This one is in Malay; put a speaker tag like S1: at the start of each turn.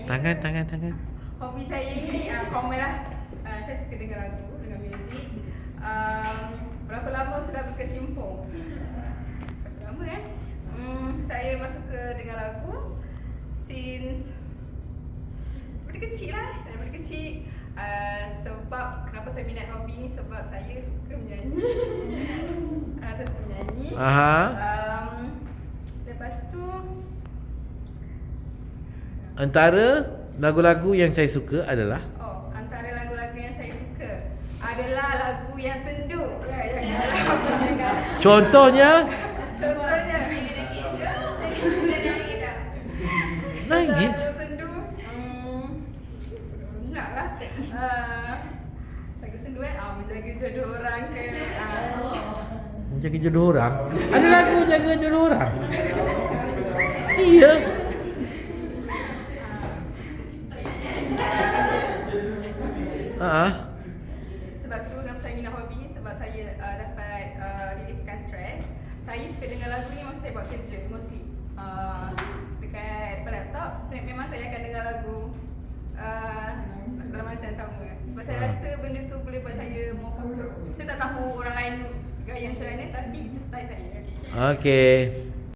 S1: Tangan.
S2: Hobi saya ni common lah. Saya suka dengar lagu, dengar muzik. Berapa lama sudah berkecimpung? Berapa lama saya masuk ke dengar lagu since daripada kecil lah. Daripada kecil. Sebab kenapa saya minat hobi ni, sebab saya suka menyanyi. Saya suka menyanyi. Lepas tu
S1: antara lagu-lagu yang saya suka adalah
S2: antara lagu-lagu yang saya suka adalah lagu yang sendu.
S1: Contohnya nangis.
S2: Lagu sendu ingatlah. Lagu sendu menjaga jodoh orang ke.
S1: Menjaga jodoh orang. Ada lagu jaga jodoh orang. Iya.
S2: Sebab tu kenapa saya minat hobi ni, sebab saya dapat riliskan stres. Saya suka dengar lagu ni masa saya buat kerja mostly. Dekat laptop memang saya akan dengar lagu dalam masa yang sama. Sebab saya rasa benda tu boleh buat saya more fokus. Saya tak tahu orang lain gaya macam mana, tapi itu style saya.
S1: Okey.